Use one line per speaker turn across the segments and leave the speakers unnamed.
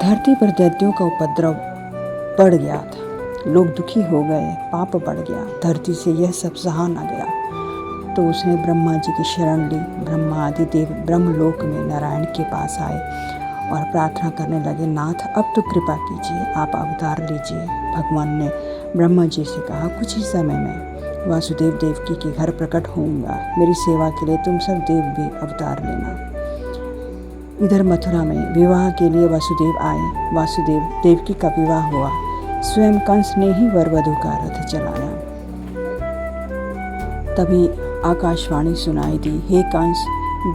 धरती पर दैत्यों का उपद्रव बढ़ गया था। लोग दुखी हो गए, पाप बढ़ गया, धरती से यह सब सहा न गया। तो उसने ब्रह्मा जी की शरण ली। ब्रह्मा आदि देव ब्रह्मलोक में नारायण के पास आए और प्रार्थना करने लगे, नाथ अब तो कृपा कीजिए, आप अवतार लीजिए। भगवान ने ब्रह्मा जी से कहा, कुछ ही समय में वासुदेव देवकी के घर प्रकट होऊंगा। मेरी सेवा के लिए तुम सब देव भी अवतार लेना। इधर मथुरा में विवाह के लिए वासुदेव आए। वासुदेव देवकी का विवाह हुआ। स्वयं कंस ने ही वर वधू का रथ चलाया। तभी आकाशवाणी सुनाई दी, हे कंस,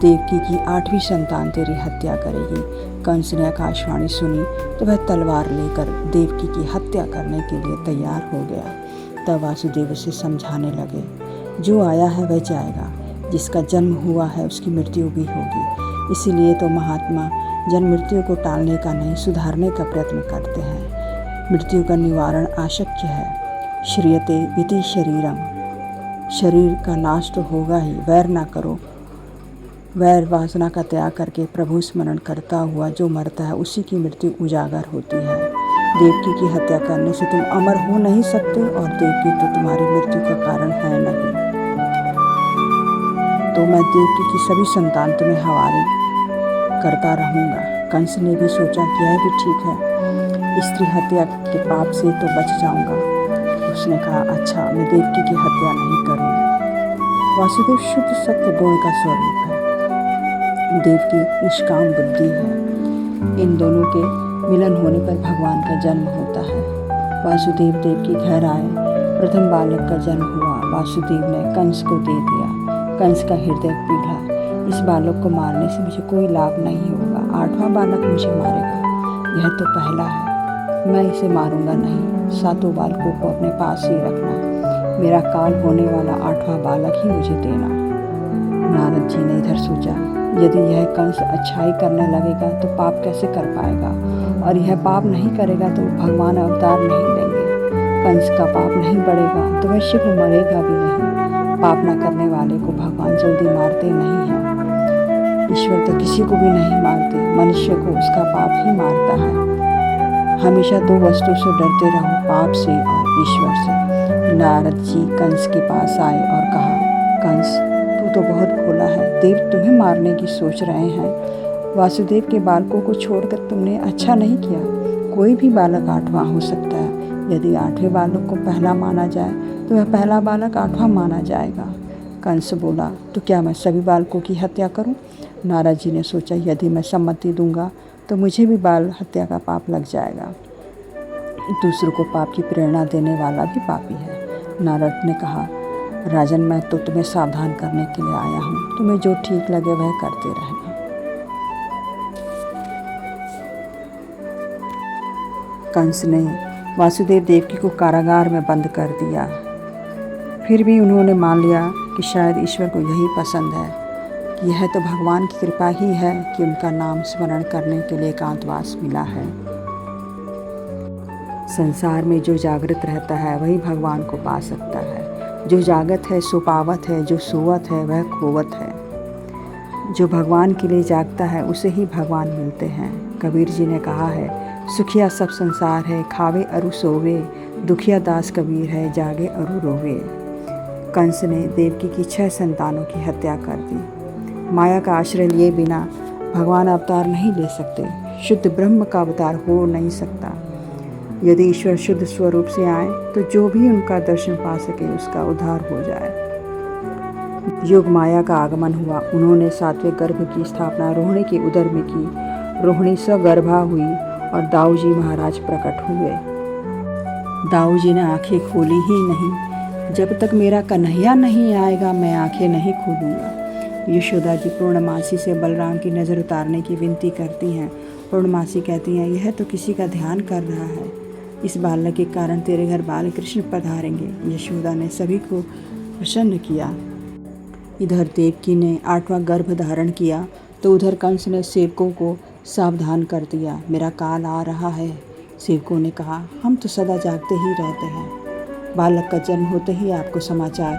देवकी की 8वीं संतान तेरी हत्या करेगी। कंस ने आकाशवाणी सुनी तो वह तलवार लेकर देवकी की हत्या करने के लिए तैयार हो गया। तब वासुदेव उसे समझाने लगे, जो आया है वह जाएगा, जिसका जन्म हुआ है उसकी मृत्यु भी होगी। इसीलिए तो महात्मा जन्म मृत्यु को टालने का नहीं, सुधारने का प्रयत्न करते हैं। मृत्यु का निवारण आशक्य है। श्रियते इति शरीरम, शरीर का नाश तो होगा ही। वैर ना करो, वैर वासना का त्याग करके प्रभु स्मरण करता हुआ जो मरता है उसी की मृत्यु उजागर होती है। देवकी की हत्या करने से तुम अमर हो नहीं सकते और देवकी तो तुम्हारी मृत्यु का कारण है नहीं। तो मैं देवकी की सभी संतान तुम्हें हवाले करता रहूँगा। कंस ने भी सोचा कि यह भी ठीक है, स्त्री हत्या के पाप से तो बच जाऊँगा। उसने कहा, अच्छा, मैं देवकी की हत्या नहीं करूँगा। वासुदेव शुद्ध सत्य गुण का स्वरूप है, देवकी निष्काम बुद्धि है। इन दोनों के मिलन होने पर भगवान का जन्म होता है। वासुदेव देवकी घर आए, प्रथम बालक का जन्म हुआ। वासुदेव ने कंस को दे दिया। कंस का हृदय पिघला, इस बालक को मारने से मुझे कोई लाभ नहीं होगा। 8वां बालक मुझे मारेगा, यह तो पहला है, मैं इसे मारूंगा नहीं। 7 बालकों को अपने पास ही रखना, मेरा काल होने वाला 8वां बालक ही मुझे देना। नारद जी ने इधर सोचा, यदि यह कंस अच्छाई करने लगेगा तो पाप कैसे कर पाएगा, और यह पाप नहीं करेगा तो भगवान अवतार नहीं लेंगे। कंस का पाप नहीं बढ़ेगा तो वह शीघ्र मरेगा भी नहीं। पाप न करने वाले को भगवान जल्दी मारते नहीं हैं। ईश्वर तो किसी को भी नहीं मारते, मनुष्य को उसका पाप ही मारता है। हमेशा 2 वस्तु से डरते रहो, पाप से और ईश्वर से। नारद जी कंस के पास आए और कहा, कंस, तू तो बहुत भोला है, देव तुम्हें मारने की सोच रहे हैं। वासुदेव के बालकों को छोड़कर तुमने अच्छा नहीं किया। कोई भी बालक 8वां हो सकता है। यदि 8वें बालक को पहला माना जाए तो वह पहला बालक 8वां माना जाएगा। कंस बोला, तो क्या मैं सभी बालकों की हत्या करूं? नारद जी ने सोचा, यदि मैं सम्मति दूंगा तो मुझे भी बाल हत्या का पाप लग जाएगा। दूसरों को पाप की प्रेरणा देने वाला भी पापी है। नारद ने कहा, राजन, मैं तो तुम्हें सावधान करने के लिए आया हूँ, तुम्हें जो ठीक लगे वह करते रहना। कंस ने वासुदेव देवकी को कारागार में बंद कर दिया। फिर भी उन्होंने मान लिया कि शायद ईश्वर को यही पसंद है, कि यह तो भगवान की कृपा ही है कि उनका नाम स्मरण करने के लिए एकांतवास मिला है। संसार में जो जागृत रहता है वही भगवान को पा सकता है। जो जागत है सो पावत है, जो सोवत है वह खोवत है। जो भगवान के लिए जागता है उसे ही भगवान मिलते हैं। कबीर जी ने कहा है, सुखिया सब संसार है, खावे अरु सोवे, दुखिया दास कबीर है, जागे अरु रोवे। कंस ने देवकी की 6 संतानों की हत्या कर दी। माया का आश्रय लिए बिना भगवान अवतार नहीं ले सकते, शुद्ध ब्रह्म का अवतार हो नहीं सकता। यदि ईश्वर शुद्ध स्वरूप से आए तो जो भी उनका दर्शन पा सके उसका उद्धार हो जाए। योग माया का आगमन हुआ। उन्होंने 7वें गर्भ की स्थापना रोहिणी के उदर में की। रोहिणी सगर्भा हुई और दाऊ जी महाराज प्रकट हुए। दाऊ जी ने आंखें खोली ही नहीं। जब तक मेरा कन्हैया नहीं आएगा मैं आंखें नहीं खोलूँगा। यशोदा जी पूर्णमासी से बलराम की नज़र उतारने की विनती करती हैं। पूर्णमासी कहती हैं, यह तो किसी का ध्यान कर रहा है, इस बालक के कारण तेरे घर बाल कृष्ण पधारेंगे। यशोदा ने सभी को प्रसन्न किया। इधर देवकी ने 8वां गर्भ धारण किया तो उधर कंस ने सेवकों को सावधान कर दिया, मेरा काल आ रहा है। सेवकों ने कहा, हम तो सदा जागते ही रहते हैं, बालक का जन्म होते ही आपको समाचार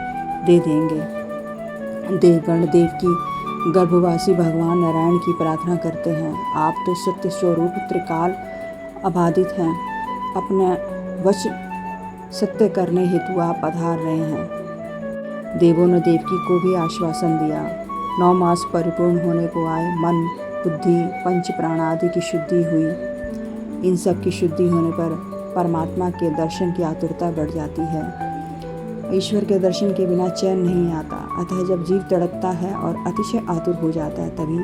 दे देंगे। देवगण देवकी गर्भवासी भगवान नारायण की प्रार्थना करते हैं, आप तो सत्य स्वरूप त्रिकाल आबादित हैं। अपने वचन सत्य करने हेतु आप पधार रहे हैं। देवों ने देवकी को भी आश्वासन दिया। 9 मास परिपूर्ण होने को आए। मन, बुद्धि, पंच प्राण आदि की शुद्धि हुई। इन सब की शुद्धि होने पर परमात्मा के दर्शन की आतुरता बढ़ जाती है। ईश्वर के दर्शन के बिना चैन नहीं आता। अतः जब जीव तड़पता है और अतिशय आतुर हो जाता है तभी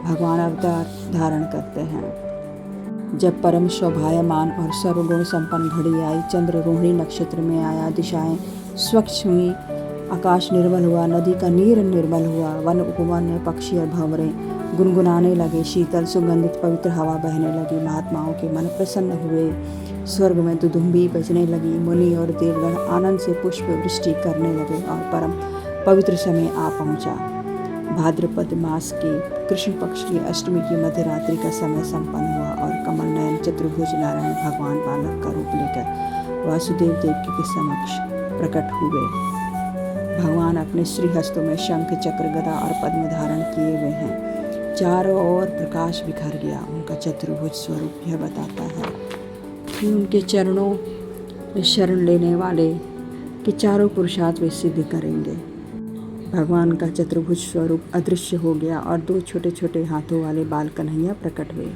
भगवान अवतार धारण करते हैं। जब परम शोभायमान और सर्वगुण संपन्न घड़ी आई, चंद्र रोहिणी नक्षत्र में आया, दिशाएं स्वच्छ हुई, आकाश निर्मल हुआ, नदी का नीर निर्मल हुआ, वन उपवन में पक्षी और भंवरे गुनगुनाने लगे, शीतल सुगंधित पवित्र हवा बहने लगी, महात्माओं के मन प्रसन्न हुए, स्वर्ग में दुदुम्बी बजने लगी, मुनि और देवगण आनंद से पुष्प वृष्टि करने लगे और परम पवित्र समय आ पहुंचा। भाद्रपद मास के कृष्ण पक्ष की अष्टमी की मध्य रात्रि का समय संपन्न हुआ और कमल नयन चतुर्भुज नारायण भगवान बालक का रूप लेकर वासुदेव देवकी के समक्ष प्रकट हुए। भगवान अपने श्री हस्तों में शंख, चक्र, गदा और पद्म धारण किए हुए हैं। चारों ओर प्रकाश बिखर गया। उनका चतुर्भुज स्वरूप यह बताता है कि उनके चरणों में शरण लेने वाले के चारों पुरुषार्थ वे सिद्ध करेंगे। भगवान का चतुर्भुज स्वरूप अदृश्य हो गया और 2 छोटे छोटे हाथों वाले बाल कन्हैया प्रकट हुए।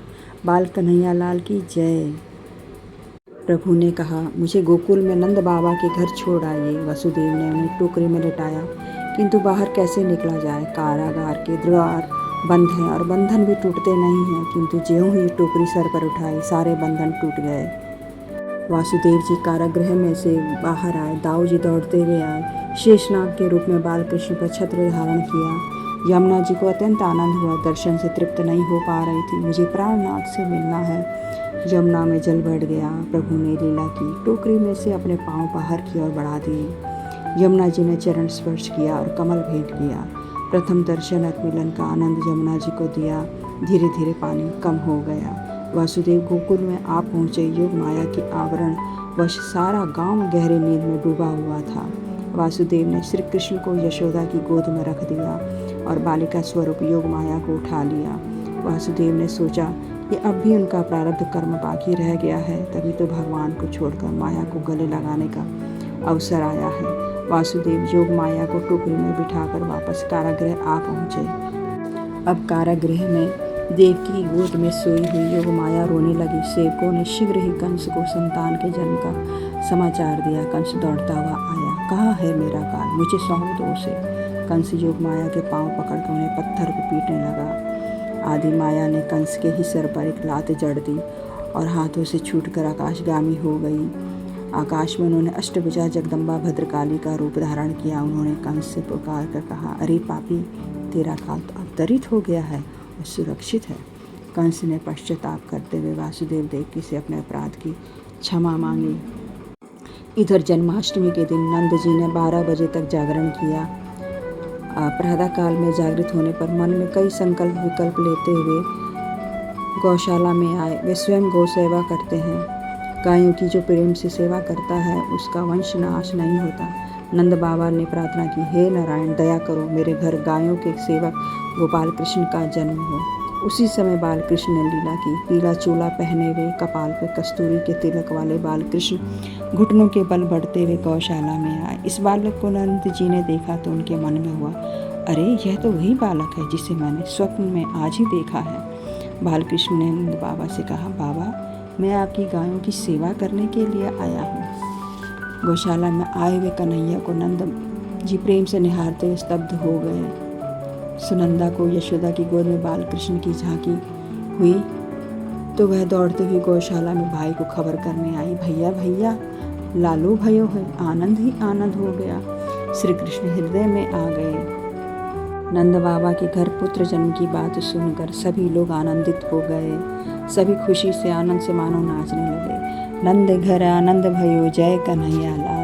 बाल कन्हैया लाल की जय। प्रभु ने कहा, मुझे गोकुल में नंद बाबा के घर छोड़ आइए। वसुदेव ने उन्हें टोकरी में लिटाया, किंतु बाहर कैसे निकला जाए? कारागार के द्वार बंद हैं और बंधन भी टूटते नहीं हैं। किंतु ज्यों ही टोकरी सर पर उठाई, सारे बंधन टूट गए। वासुदेव जी कारागृह में से बाहर आए। दाऊ जी दौड़ते हुए आए। शेषनाग के रूप में बालकृष्ण पर छत्र धारण किया। यमुना जी को अत्यंत आनंद हुआ। दर्शन से तृप्त नहीं हो पा रही थी। मुझे प्राणनाथ से मिलना है। यमुना में जल बढ़ गया। प्रभु ने लीला की। टोकरी में से अपने पांव बाहर की ओर बढ़ा दिए। यमुना जी ने चरण स्पर्श किया और कमल भेंट किया। प्रथम दर्शन मिलन का आनंद यमुना जी को दिया। धीरे धीरे पानी कम हो गया। वासुदेव गोकुल में आ पहुँचे। योग माया की आवरण वश सारा गांव गहरे नींद में डूबा हुआ था। वासुदेव ने श्री कृष्ण को यशोदा की गोद में रख दिया और बालिका स्वरूप योग माया को उठा लिया। वासुदेव ने सोचा कि अब भी उनका प्रारब्ध कर्म बाकी रह गया है, तभी तो भगवान को छोड़कर माया को गले लगाने का अवसर आया है। वासुदेव योग माया को टोकरी में बिठाकर वापस कारागृह आ पहुँचे। अब कारागृह में देव की गोद में सोई हुई योग माया रोने लगी। सेवकों ने शीघ्र ही कंस को संतान के जन्म का समाचार दिया। कंस दौड़ता हुआ आया। कहाँ है मेरा काल? मुझे सौंप दो उसे। कंस योग माया के पांव पकड़कर उन्हें पत्थर को पीटने लगा। आदि माया ने कंस के ही सर पर एक लात जड़ दी और हाथों से छूटकर आकाशगामी हो गई। आकाश में उन्होंने अष्टभुजा जगदम्बा भद्रकाली का रूप धारण किया। उन्होंने कंस से पुकार कर कहा, अरे पापी, तेरा काल तो अवतरित हो गया है और सुरक्षित है। कंस ने पश्चाताप करते हुए वासुदेव देवकी से अपने अपराध की क्षमा मांगी। इधर जन्माष्टमी के दिन नंद जी ने 12 बजे तक जागरण किया। प्रातः काल में जागृत होने पर मन में कई संकल्प विकल्प लेते हुए गौशाला में आए। वे स्वयं गौ सेवा करते हैं। गायों की जो प्रेम से सेवा करता है उसका वंश नाश नहीं होता। नंद बाबा ने प्रार्थना की, हे नारायण, दया करो, मेरे घर गायों के सेवक गोपाल कृष्ण का जन्म हो। उसी समय बालकृष्ण ने लीला की। पीला चोला पहने हुए, कपाल पर कस्तूरी के तिलक वाले बालकृष्ण घुटनों के बल बढ़ते हुए गौशाला में आए। इस बालक को नंद जी ने देखा तो उनके मन में हुआ, अरे यह तो वही बालक है जिसे मैंने स्वप्न में आज ही देखा है। बालकृष्ण ने नंद बाबा से कहा, बाबा, मैं आपकी गायों की सेवा करने के लिए आया हूँ। गौशाला में आए हुए कन्हैया को नंद जी प्रेम से निहारते हुए स्तब्ध हो गए। सुनंदा को यशोदा की गोद में बालकृष्ण की झांकी हुई तो वह दौड़ते हुए गौशाला में भाई को खबर करने आई, भैया भैया, लालू भयो है। आनंद ही आनंद हो गया। श्री कृष्ण हृदय में आ गए। नंद बाबा के घर पुत्र जन्म की बात सुनकर सभी लोग आनंदित हो गए। सभी खुशी से आनंद से मानो नाचने लगे। नंद घर आनंद भयो, जय कन्हैया लाल।